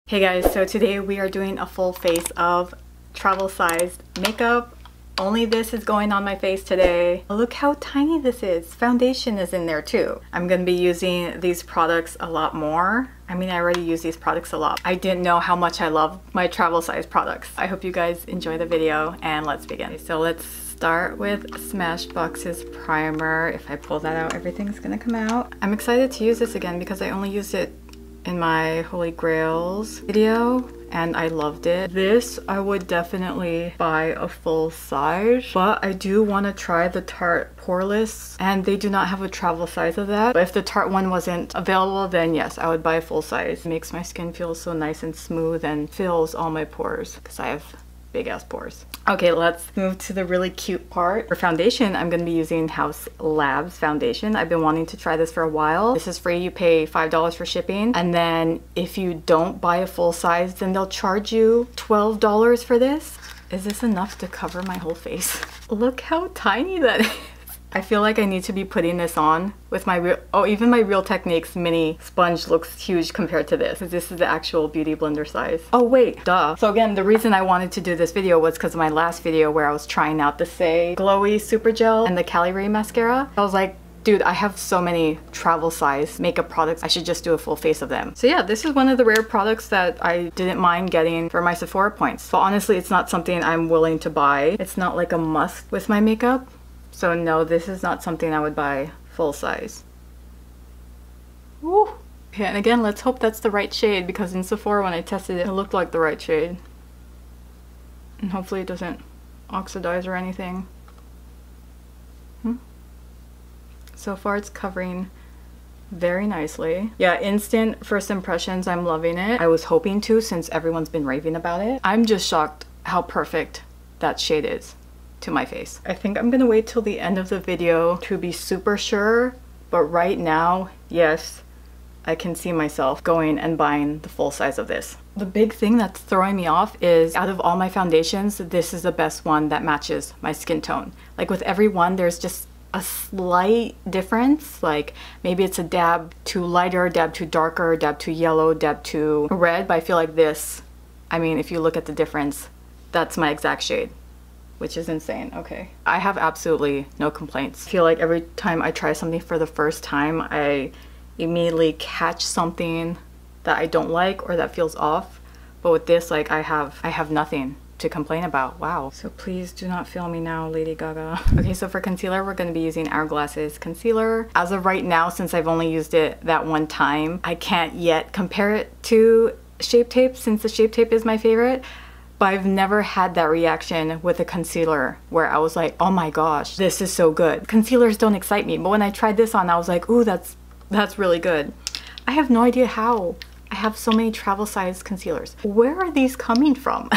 Hey guys, so today we are doing a full face of travel sized makeup. Only this is going on my face today. Look how tiny this is. Foundation is in there too. I'm gonna be using these products a lot more. I mean, I already use these products a lot. I didn't know how much I love my travel size products. I hope you guys enjoy the video and let's begin. So let's start with Smashbox's primer. If I pull that out, everything's gonna come out. I'm excited to use this again because I only used it in my Holy Grails video and I loved it. This I would definitely buy a full size, but I do want to try the Tarte Poreless and they do not have a travel size of that. But if the Tarte one wasn't available, then yes, I would buy a full size. It makes my skin feel so nice and smooth and fills all my pores because I have big ass pores. Okay, let's move to the really cute part. For foundation, I'm going to be using Haus Labs foundation. I've been wanting to try this for a while. This is free. You pay $5 for shipping. And then if you don't buy a full size, then they'll charge you $12 for this. Is this enough to cover my whole face? Look how tiny that is. I feel like I need to be putting this on with my real, even my Real Techniques mini sponge looks huge compared to this. This is the actual beauty blender size. Oh wait, duh. So again, the reason I wanted to do this video was because of my last video where I was trying out the Saie Glowy Super Gel and the Caliray mascara. I was like, dude, I have so many travel size makeup products. I should just do a full face of them. So yeah, this is one of the rare products that I didn't mind getting for my Sephora points. But honestly, it's not something I'm willing to buy. It's not like a must with my makeup. So no, this is not something I would buy full size. Woo! Okay, and again, let's hope that's the right shade because in Sephora when I tested it, it looked like the right shade. And hopefully it doesn't oxidize or anything. So far it's covering very nicely. Yeah, instant first impressions, I'm loving it. I was hoping to since everyone's been raving about it. I'm just shocked how perfect that shade is to my face. I think I'm gonna wait till the end of the video to be super sure, but right now, yes, I can see myself going and buying the full size of this. The big thing that's throwing me off is out of all my foundations, this is the best one that matches my skin tone. Like with every one, there's just a slight difference. Like maybe it's a dab too lighter, dab too darker, dab too yellow, dab too red, but I feel like this, I mean, if you look at the difference, that's my exact shade, which is insane. Okay, I have absolutely no complaints. I feel like every time I try something for the first time, I immediately catch something that I don't like or that feels off. But with this, like I have nothing to complain about. Wow. So please do not fail me now, Lady Gaga. Okay, so for concealer, we're going to be using Hourglass's concealer. As of right now, since I've only used it that one time, I can't yet compare it to Shape Tape since the Shape Tape is my favorite. But I've never had that reaction with a concealer where I was like, oh my gosh, this is so good. Concealers don't excite me, but when I tried this on, I was like, ooh, that's really good. I have no idea how I have so many travel size concealers. Where are these coming from?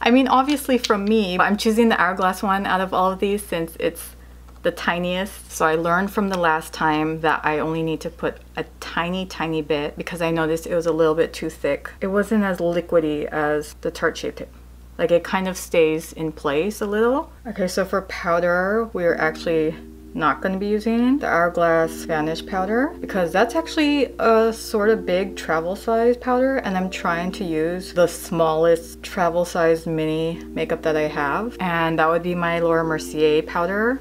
I mean, obviously from me, but I'm choosing the Hourglass one out of all of these since it's the tiniest. So I learned from the last time that I only need to put a tiny bit because I noticed it was a little bit too thick. It wasn't as liquidy as the Tarte Shape Tape. Like it kind of stays in place a little. Okay, so for powder, we're actually not going to be using the Hourglass Vanish powder because that's actually a sort of big travel size powder and I'm trying to use the smallest travel size mini makeup that I have, and that would be my Laura Mercier powder.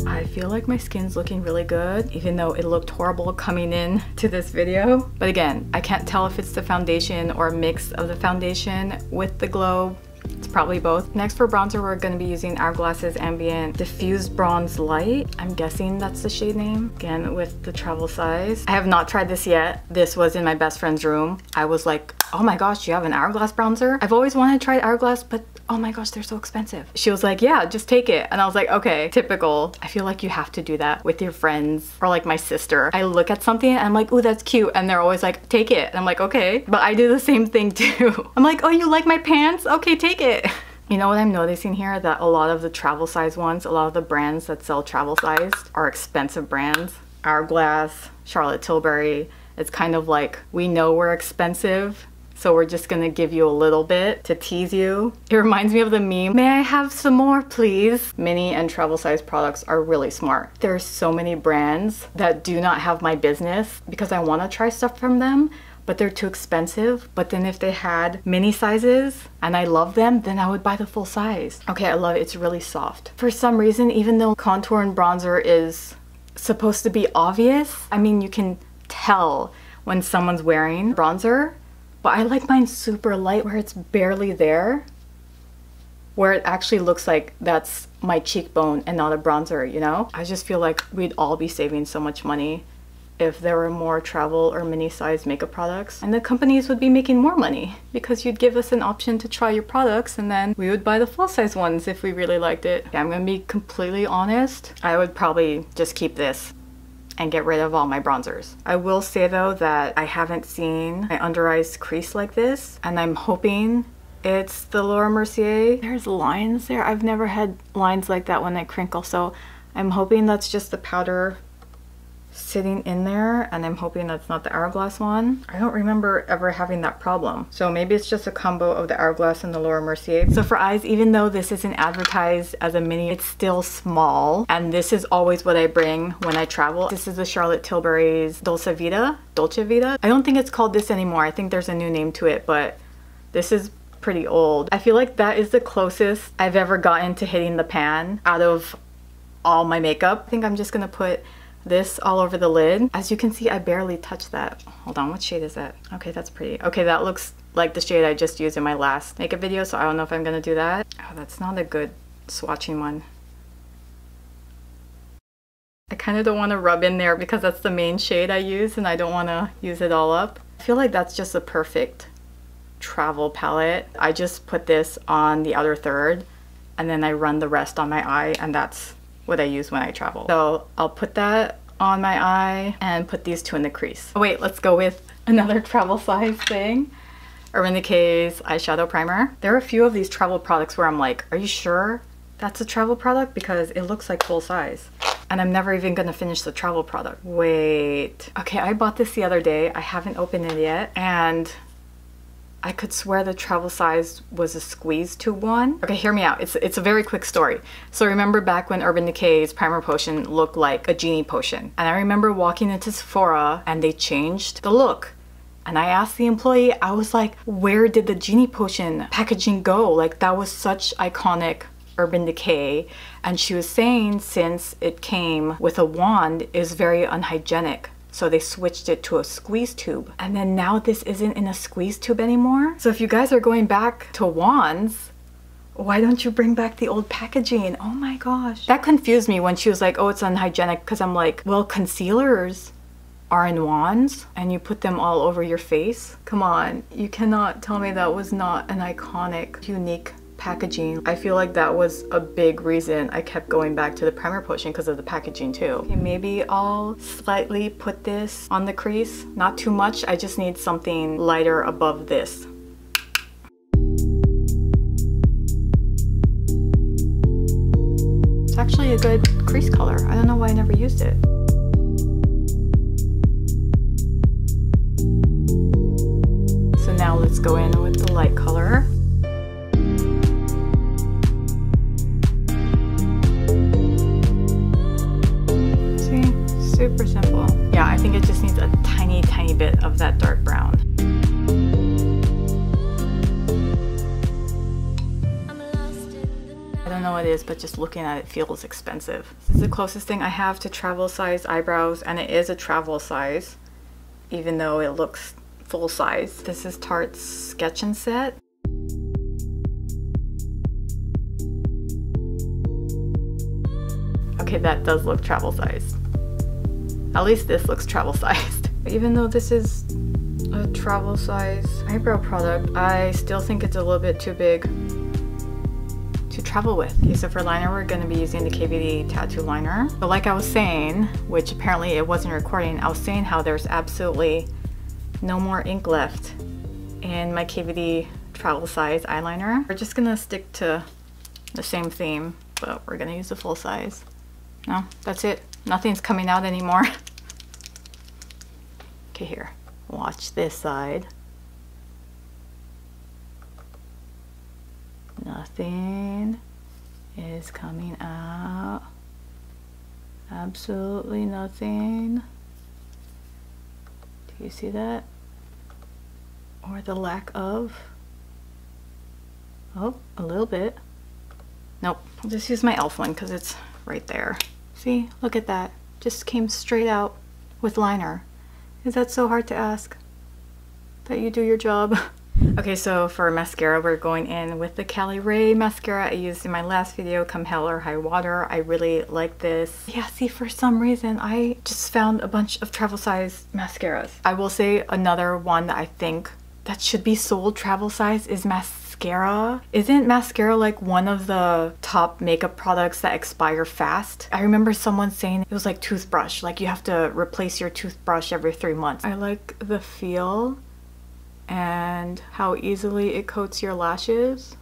I feel like my skin's looking really good, even though it looked horrible coming in to this video. But again, I can't tell if it's the foundation or a mix of the foundation with the glow. It's probably both. Next for bronzer, we're going to be using Hourglass's Ambient Diffused Bronze Light. I'm guessing that's the shade name. Again, with the travel size. I have not tried this yet. This was in my best friend's room. I was like, oh my gosh, you have an Hourglass bronzer? I've always wanted to try Hourglass, but oh my gosh, they're so expensive. She was like, yeah, just take it. And I was like, okay, typical. I feel like you have to do that with your friends or like my sister. I look at something and I'm like, ooh, that's cute. And they're always like, take it. And I'm like, okay. But I do the same thing too. I'm like, oh, you like my pants? Okay, take it. You know what I'm noticing here? That a lot of the travel size ones, a lot of the brands that sell travel sized are expensive brands. Hourglass, Charlotte Tilbury. It's kind of like, we know we're expensive, So we're just gonna give you a little bit to tease you. It reminds me of the meme, may I have some more please? Mini and travel size products are really smart. There's so many brands that do not have my business because I wanna try stuff from them, but they're too expensive. But then if they had mini sizes and I love them, then I would buy the full size. Okay, I love it, it's really soft. For some reason, even though contour and bronzer is supposed to be obvious, I mean, you can tell when someone's wearing bronzer, but I like mine super light where it's barely there, where it actually looks like that's my cheekbone and not a bronzer, you know? I just feel like we'd all be saving so much money if there were more travel or mini size makeup products, and the companies would be making more money because you'd give us an option to try your products and then we would buy the full size ones if we really liked it. Yeah, I'm gonna be completely honest, I would probably just keep this and get rid of all my bronzers. I will say though that I haven't seen my under eyes crease like this, and I'm hoping it's the Laura Mercier. There's lines there. I've never had lines like that when I crinkle, so I'm hoping that's just the powder sitting in there, and I'm hoping that's not the Hourglass one. I don't remember ever having that problem. So maybe it's just a combo of the Hourglass and the Laura Mercier. So for eyes, even though this isn't advertised as a mini, it's still small. And this is always what I bring when I travel. This is the Charlotte Tilbury's Dolce Vita. I don't think it's called this anymore. I think there's a new name to it, but this is pretty old. I feel like that is the closest I've ever gotten to hitting the pan out of all my makeup. I think I'm just gonna put this all over the lid. As you can see, I barely touched that. Hold on, what shade is that? Okay, that's pretty. Okay, that looks like the shade I just used in my last makeup video, so I don't know if I'm gonna do that. Oh, that's not a good swatching one. I kind of don't want to rub in there because that's the main shade I use and I don't want to use it all up. I feel like that's just a perfect travel palette. I just put this on the outer third and then I run the rest on my eye, and that's what I use when I travel. So I'll put that on my eye and put these two in the crease. Oh wait, let's go with another travel size thing. Urban Decay's eyeshadow primer. There are a few of these travel products where I'm like, are you sure that's a travel product? Because it looks like full size. And I'm never even gonna finish the travel product. Wait. Okay, I bought this the other day. I haven't opened it yet. And I could swear the travel size was a squeeze tube one. Okay, hear me out. It's a very quick story. So remember back when Urban Decay's primer potion looked like a genie potion. And I remember walking into Sephora and they changed the look. And I asked the employee, I was like, where did the genie potion packaging go? Like, that was such iconic Urban Decay. And she was saying since it came with a wand, it was very unhygienic. So they switched it to a squeeze tube. And then now this isn't in a squeeze tube anymore. So if you guys are going back to wands, why don't you bring back the old packaging? Oh my gosh. That confused me when she was like, oh, it's unhygienic, because I'm like, well, concealers are in wands and you put them all over your face. Come on, you cannot tell me that was not an iconic, unique packaging. I feel like that was a big reason I kept going back to the primer potion, because of the packaging too. Okay, maybe I'll slightly put this on the crease. Not too much, I just need something lighter above this. It's actually a good crease color. I don't know why I never used it. So now let's go in with the light color. Super simple. Yeah, I think it just needs a tiny, tiny bit of that dark brown. I don't know what it is, but just looking at it feels expensive. This is the closest thing I have to travel size eyebrows, and it is a travel size, even though it looks full size. This is Tarte's Sketch and Set. Okay, that does look travel sized. At least this looks travel sized. Even though this is a travel size eyebrow product, I still think it's a little bit too big to travel with. Okay, so for liner, we're gonna be using the KVD Tattoo Liner. But like I was saying, which apparently it wasn't recording, I was saying how there's absolutely no more ink left in my KVD travel size eyeliner. We're just gonna stick to the same theme, but we're gonna use the full size. No, that's it. Nothing's coming out anymore. Okay, here. Watch this side. Nothing is coming out. Absolutely nothing. Do you see that? Or the lack of? Oh, a little bit. Nope, I'll just use my e.l.f. one because it's right there. See, look at that. Just came straight out with liner. Is that so hard to ask? That you do your job? Okay, so for mascara, we're going in with the Caliray mascara I used in my last video, Come Hell or High Water. I really like this. Yeah, see, for some reason, I just found a bunch of travel size mascaras. I will say another one that I think that should be sold travel size is mascara. Isn't mascara like one of the top makeup products that expire fast? I remember someone saying it was like toothbrush, like you have to replace your toothbrush every 3 months. I like the feel and how easily it coats your lashes,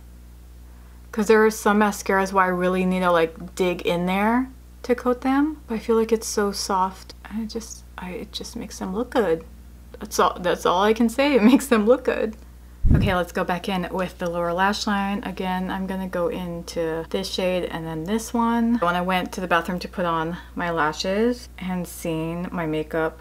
because there are some mascaras where I really need to like dig in there to coat them, but I feel like it's so soft and it just makes them look good. That's all I can say. It makes them look good. Okay, let's go back in with the lower lash line. Again, I'm gonna go into this shade and then this one. When I went to the bathroom to put on my lashes and seeing my makeup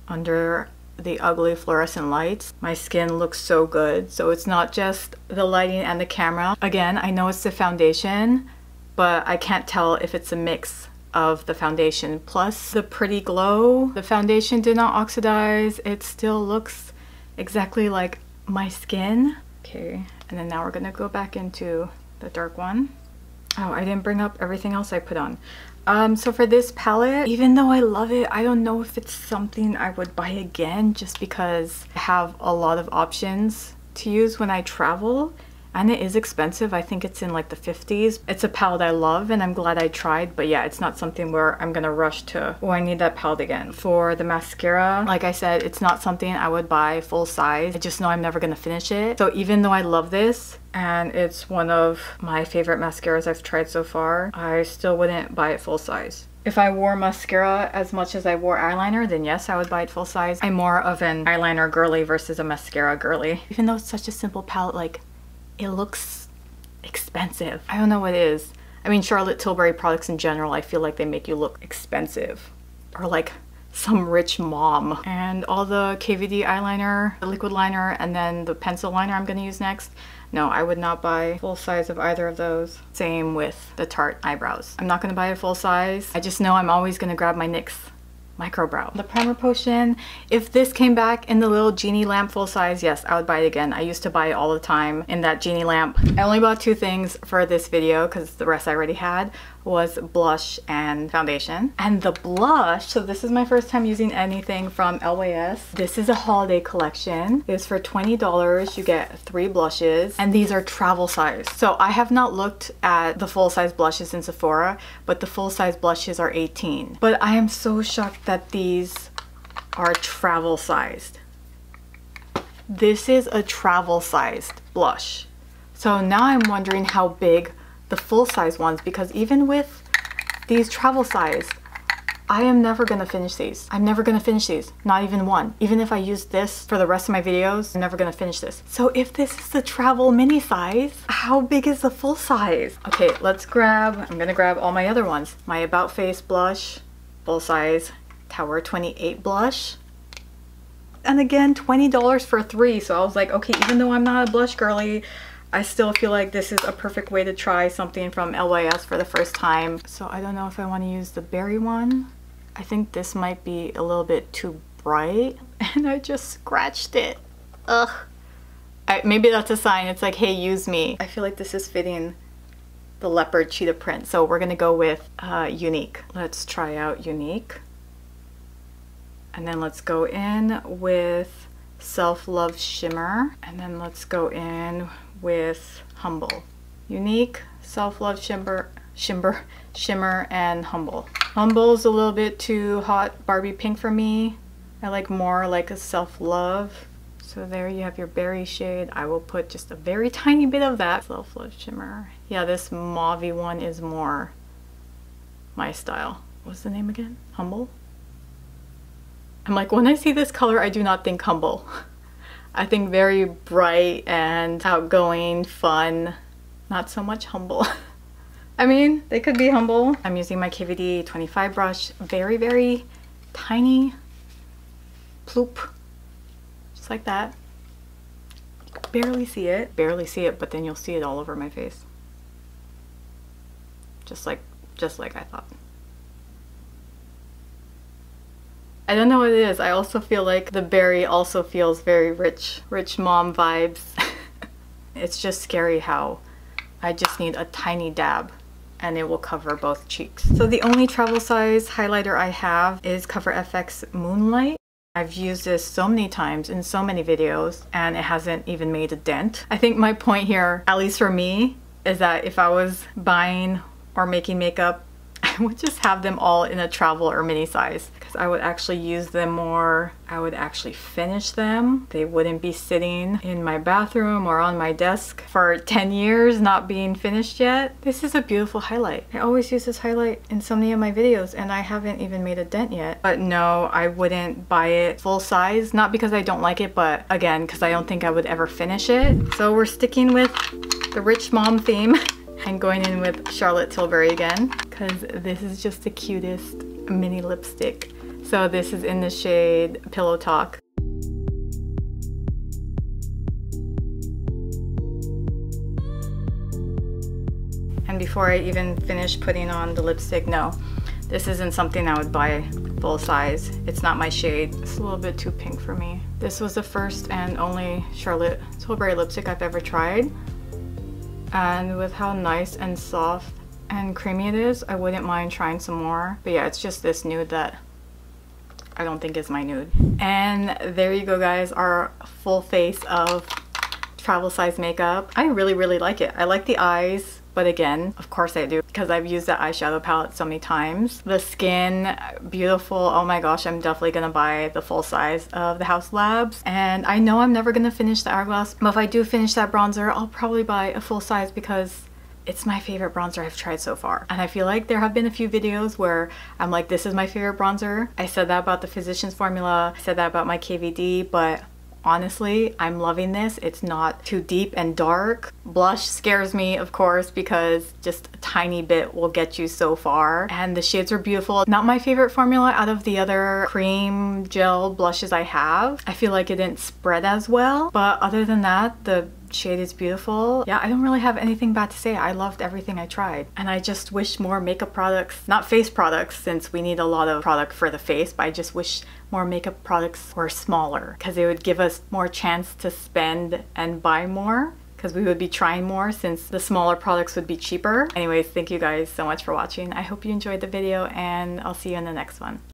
under the ugly fluorescent lights, my skin looks so good. So it's not just the lighting and the camera. Again, I know it's the foundation, but I can't tell if it's a mix of the foundation plus the pretty glow. The foundation did not oxidize. It still looks exactly like my skin. Okay, and then now we're gonna go back into the dark one. Oh, I didn't bring up everything else I put on. So for this palette, even though I love it, I don't know if it's something I would buy again just because I have a lot of options to use when I travel. And it is expensive. I think it's in like the 50s. It's a palette I love and I'm glad I tried, but yeah, it's not something where I'm gonna rush to, oh, I need that palette again. For the mascara, like I said, it's not something I would buy full size. I just know I'm never gonna finish it. So even though I love this and it's one of my favorite mascaras I've tried so far, I still wouldn't buy it full size. If I wore mascara as much as I wore eyeliner, then yes, I would buy it full size. I'm more of an eyeliner girly versus a mascara girly. Even though it's such a simple palette, like, it looks expensive. I don't know what it is. I mean, Charlotte Tilbury products in general, I feel like they make you look expensive or like some rich mom. And all the KVD eyeliner, the liquid liner, and then the pencil liner I'm gonna use next. No, I would not buy full size of either of those. Same with the Tarte eyebrows. I'm not gonna buy a full size. I just know I'm always gonna grab my NYX micro brow. The primer potion, if this came back in the little genie lamp full size, yes, I would buy it again. I used to buy it all the time in that genie lamp. I only bought 2 things for this video because the rest I already had, was blush and foundation. And the blush, so this is my first time using anything from LYS. This is a holiday collection. It's for $20. You get 3 blushes and these are travel size. So I have not looked at the full size blushes in Sephora, but the full size blushes are 18. But I am so shocked that these are travel sized. This is a travel sized blush. So now I'm wondering how big the full size ones, because even with these travel size, I am never gonna finish these. I'm never gonna finish these, not even one. Even if I use this for the rest of my videos, I'm never gonna finish this. So if this is the travel mini size, how big is the full size? Okay, let's grab, I'm gonna grab all my other ones. My About Face blush, full size, Tower 28 blush. And again, $20 for 3. So I was like, okay, even though I'm not a blush girly, I still feel like this is a perfect way to try something from LYS for the first time. So I don't know if I want to use the berry one. I think this might be a little bit too bright. And I just scratched it. Ugh. Maybe that's a sign. It's like, hey, use me. I feel like this is fitting the leopard cheetah print. So we're going to go with Unique. Let's try out Unique. And then let's go in with Self Love Shimmer. And then let's go in with Humble. Unique, Self Love Shimmer, and Humble. Humble's a little bit too hot Barbie pink for me. I like more like a Self Love. So there you have your berry shade. I will put just a very tiny bit of that. Self Love Shimmer. Yeah, this mauve-y one is more my style. What's the name again? Humble? I'm like, when I see this color, I do not think Humble. I think very bright and outgoing, fun, not so much humble. I mean, they could be humble. I'm using my KVD 25 brush. Very, very tiny. Ploop. Just like that. Barely see it. Barely see it, but then you'll see it all over my face. Just like I thought. I don't know what it is. I also feel like the berry also feels very rich mom vibes. It's just scary how I just need a tiny dab and it will cover both cheeks. So the only travel size highlighter I have is Cover FX Moonlight. I've used this so many times in so many videos and it hasn't even made a dent. I think my point here, at least for me, is that if I was buying or making makeup, I would just have them all in a travel or mini size because I would actually use them more. I would actually finish them. They wouldn't be sitting in my bathroom or on my desk for 10 years not being finished yet. This is a beautiful highlight. I always use this highlight in so many of my videos and I haven't even made a dent yet. But no, I wouldn't buy it full size. Not because I don't like it, but again, because I don't think I would ever finish it. So we're sticking with the rich mom theme. And going in with Charlotte Tilbury again, because this is just the cutest mini lipstick. So this is in the shade Pillow Talk. And before I even finish putting on the lipstick, no, this isn't something I would buy full size. It's not my shade. It's a little bit too pink for me. This was the first and only Charlotte Tilbury lipstick I've ever tried. And with how nice and soft and creamy it is, I wouldn't mind trying some more. But yeah, it's just this nude that I don't think is my nude. And there you go, guys, our full face of travel size makeup. I really, really like it. I like the eyes, but again, of course I do, because I've used that eyeshadow palette so many times. The skin, beautiful. Oh my gosh, I'm definitely gonna buy the full size of the Haus Labs. And I know I'm never gonna finish the Hourglass, but if I do finish that bronzer, I'll probably buy a full size because it's my favorite bronzer I've tried so far. And I feel like there have been a few videos where I'm like, this is my favorite bronzer. I said that about the Physicians Formula, I said that about my KVD, but honestly, I'm loving this. It's not too deep and dark. Blush scares me, of course, because just a tiny bit will get you so far. And the shades are beautiful. Not my favorite formula out of the other cream gel blushes I have. I feel like it didn't spread as well. But other than that, the shade is beautiful. Yeah, I don't really have anything bad to say. I loved everything I tried. And I just wish more makeup products, not face products, since we need a lot of product for the face, but I just wish more makeup products were smaller because it would give us more chance to spend and buy more, because we would be trying more since the smaller products would be cheaper. Anyways, thank you guys so much for watching. I hope you enjoyed the video and I'll see you in the next one.